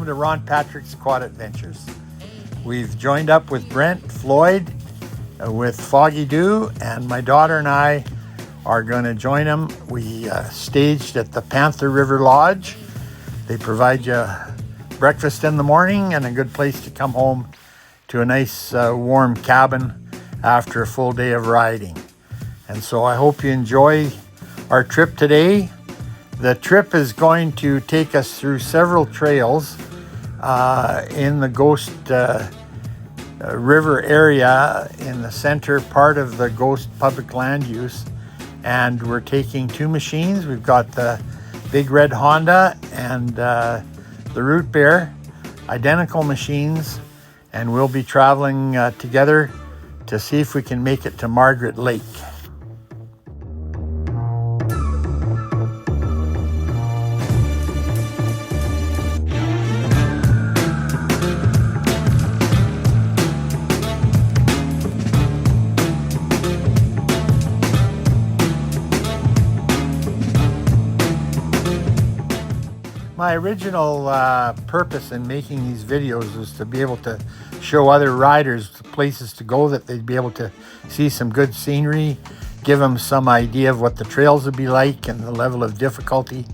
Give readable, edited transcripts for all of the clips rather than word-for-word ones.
welcome to Ron Patrick's Quad Adventures. We've joined up with Brent Floyd with Foggy Doo, and my daughter and I are going to join them. We staged at the Panther River Lodge. They provide you breakfast in the morning and a good place to come home to a nice warm cabin after a full day of riding. And so I hope you enjoy our trip today. The trip is going to take us through several trails in the Ghost River area in the center part of the Ghost public land use. And we're taking two machines. We've got the big red Honda and the Root Bear, identical machines, and we'll be traveling together to see if we can make it to Margaret Lake. My original purpose in making these videos was to be able to show other riders places to go that they'd be able to see some good scenery, give them some idea of what the trails would be like and the level of difficulty.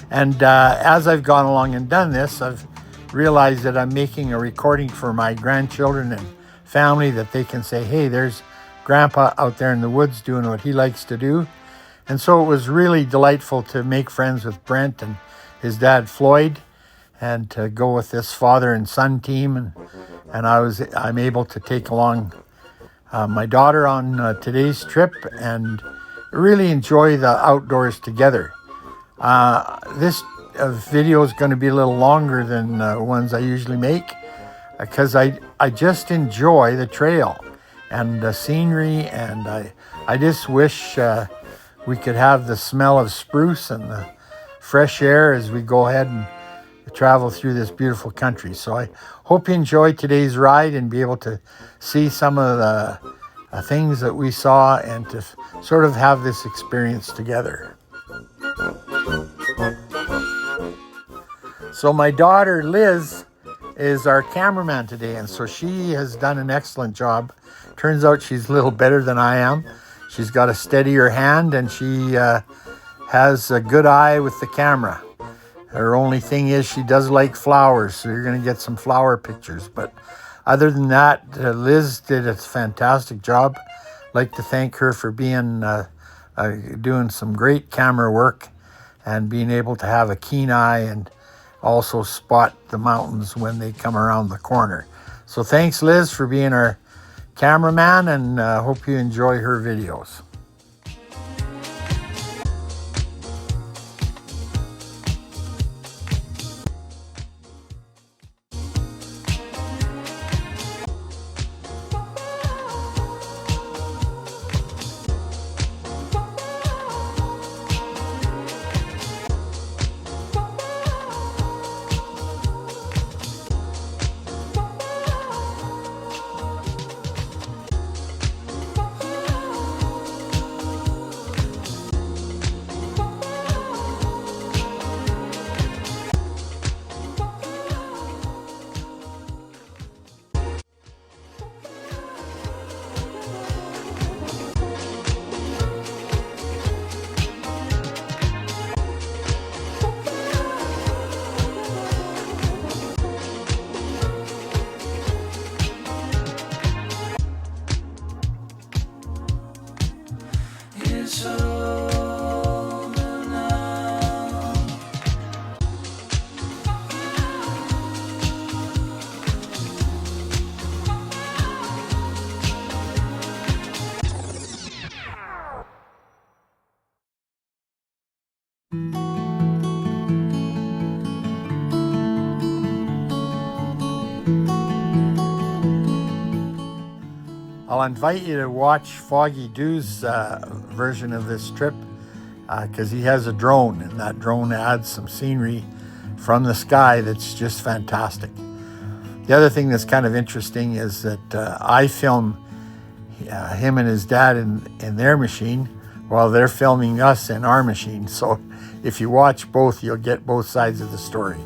And as I've gone along and done this, I've realized that I'm making a recording for my grandchildren and family that they can say, hey, there's Grandpa out there in the woods doing what he likes to do. And so it was really delightful to make friends with Brent and his dad Floyd, and to go with this father and son team, and I'm able to take along my daughter on today's trip and really enjoy the outdoors together. This video is going to be a little longer than ones I usually make because I just enjoy the trail and the scenery, and I just wish we could have the smell of spruce and the fresh air as we go ahead and travel through this beautiful country. So I hope you enjoy today's ride and be able to see some of the things that we saw and to sort of have this experience together. So my daughter Liz is our cameraman today, and so she has done an excellent job. Turns out she's a little better than I am. She's got a steadier hand, and she has a good eye with the camera. Her only thing is she does like flowers, so you're going to get some flower pictures. But other than that, Liz did a fantastic job. I'd like to thank her for being doing some great camera work and being able to have a keen eye and also spot the mountains when they come around the corner. So thanks, Liz, for being our cameraman, and hope you enjoy her videos. I'll invite you to watch Foggy Doo's version of this trip because he has a drone, and that drone adds some scenery from the sky that's just fantastic. The other thing that's kind of interesting is that I film him and his dad in their machine while they're filming us in our machine. So if you watch both, you'll get both sides of the story.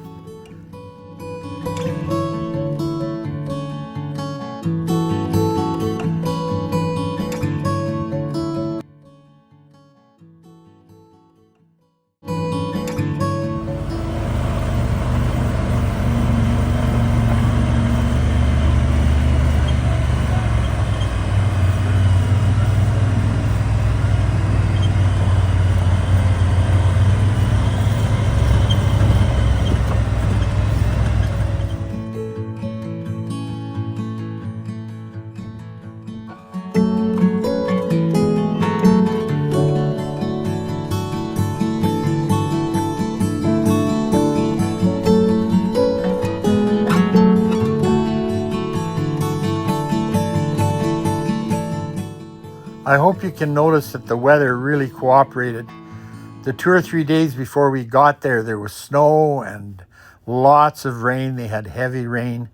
I hope you can notice that the weather really cooperated. The 2 or 3 days before we got there, there was snow and lots of rain. They had heavy rain.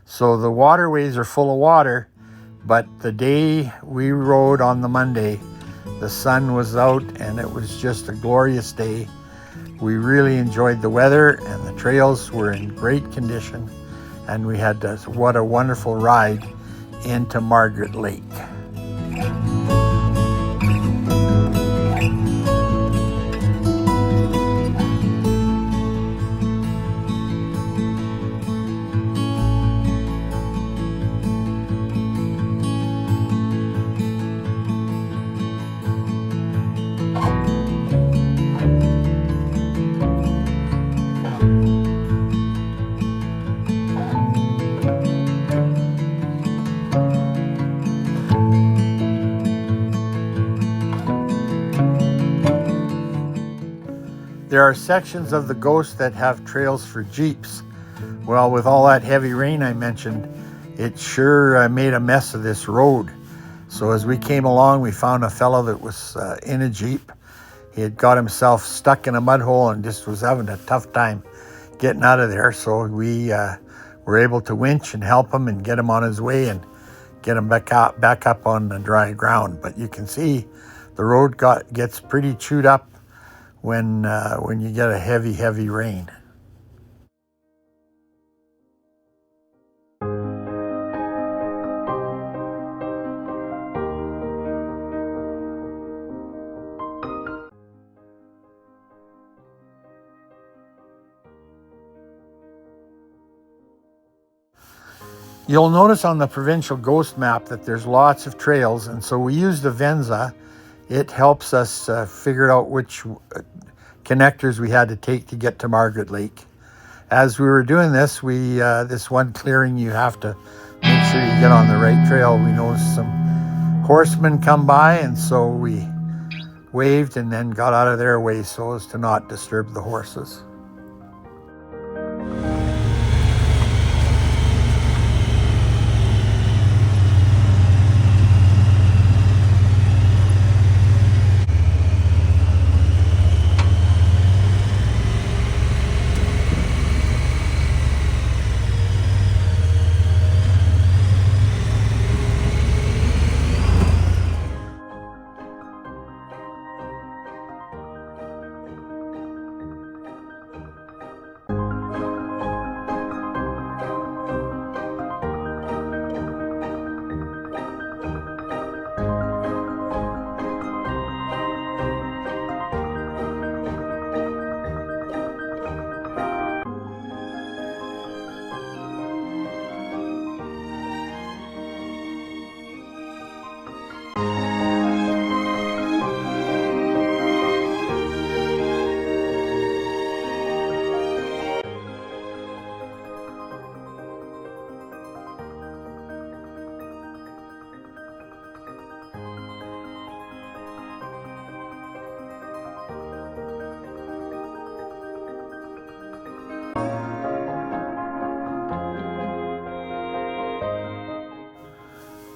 So the waterways are full of water, but the day we rode on the Monday, the sun was out and it was just a glorious day. We really enjoyed the weather and the trails were in great condition, and we had what a wonderful ride into Margaret Lake. There are sections of the Ghost that have trails for Jeeps. Well, with all that heavy rain I mentioned, it sure made a mess of this road. So as we came along, we found a fellow that was in a Jeep. He had got himself stuck in a mud hole and just was having a tough time getting out of there. So we were able to winch and help him and get him on his way and get him back up on the dry ground. But you can see the road gets pretty chewed up when you get a heavy rain. You'll notice on the provincial ghost map that there's lots of trails, and so we use the Venza. It helps us figure out which connectors we had to take to get to Margaret Lake. As we were doing this, this one clearing, you have to make sure you get on the right trail. We noticed some horsemen come by, and so we waved and then got out of their way so as to not disturb the horses.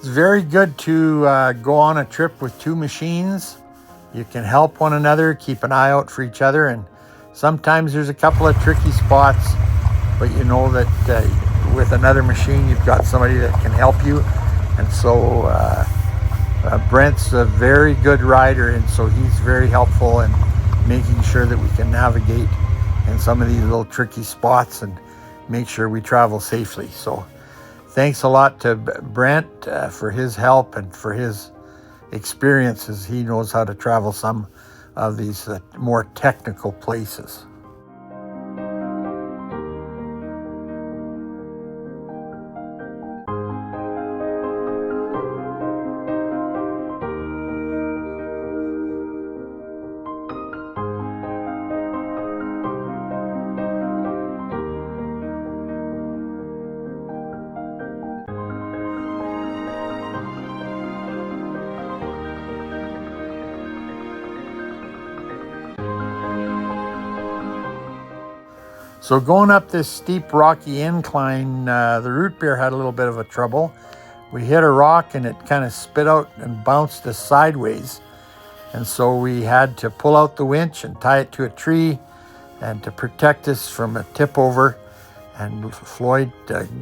It's very good to go on a trip with two machines. You can help one another, keep an eye out for each other, and sometimes there's a couple of tricky spots, but you know that with another machine you've got somebody that can help you. And so Brent's a very good rider, and so he's very helpful in making sure that we can navigate in some of these little tricky spots and make sure we travel safely. So thanks a lot to Brent for his help and for his experiences. He knows how to travel some of these more technical places. So going up this steep rocky incline, the root beer had a little bit of a trouble. we hit a rock and it kind of spit out and bounced us sideways. And so we had to pull out the winch and tie it to a tree and to protect us from a tip over. And Floyd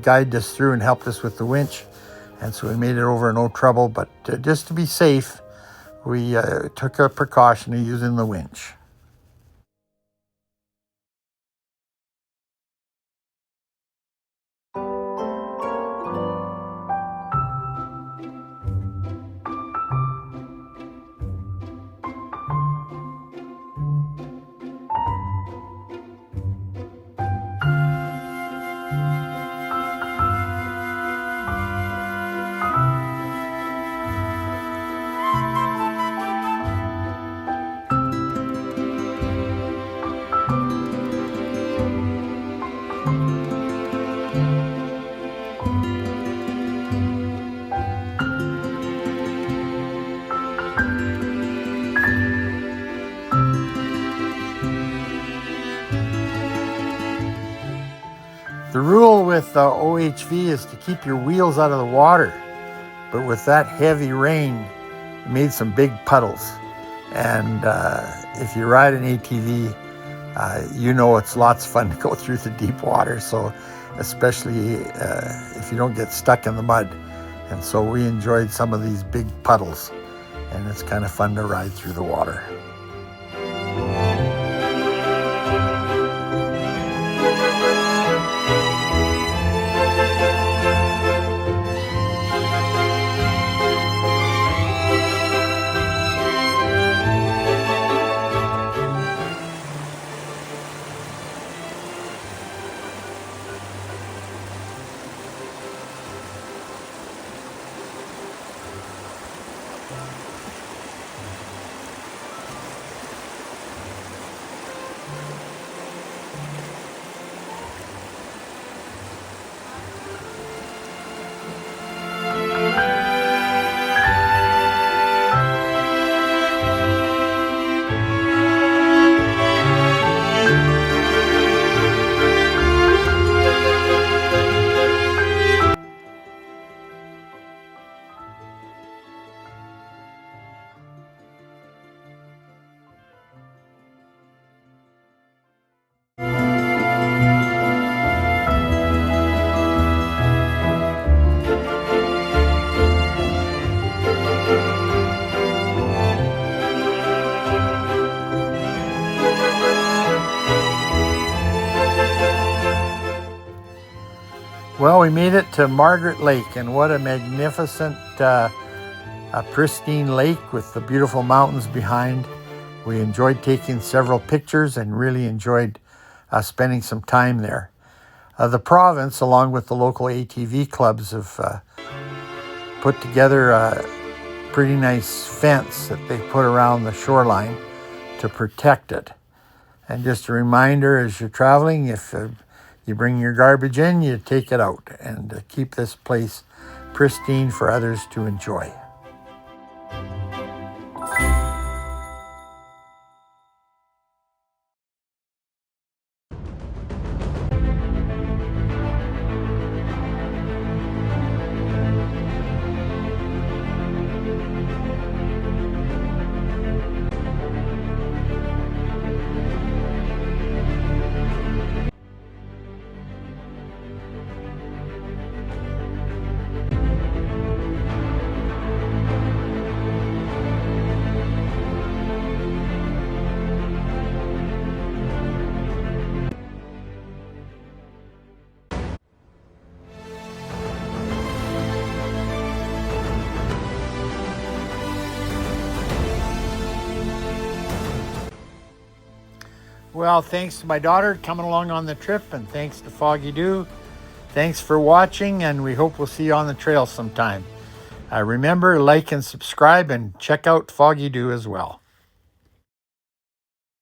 guided us through and helped us with the winch. And so we made it over no trouble, but just to be safe, we took a precaution of using the winch. The rule with OHV is to keep your wheels out of the water, but with that heavy rain, it made some big puddles. And if you ride an ATV, you know it's lots of fun to go through the deep water, so especially if you don't get stuck in the mud. And so we enjoyed some of these big puddles, and it's kind of fun to ride through the water. Well, we made it to Margaret Lake, and what a magnificent, pristine lake with the beautiful mountains behind. We enjoyed taking several pictures and really enjoyed spending some time there. The province, along with the local ATV clubs, have put together a pretty nice fence that they put around the shoreline to protect it. And just a reminder, as you're traveling, if you bring your garbage in, you take it out, and keep this place pristine for others to enjoy. Well, thanks to my daughter coming along on the trip, and thanks to Foggy Doo. Thanks for watching, and we hope we'll see you on the trail sometime. Remember, like and subscribe, and check out Foggy Doo as well.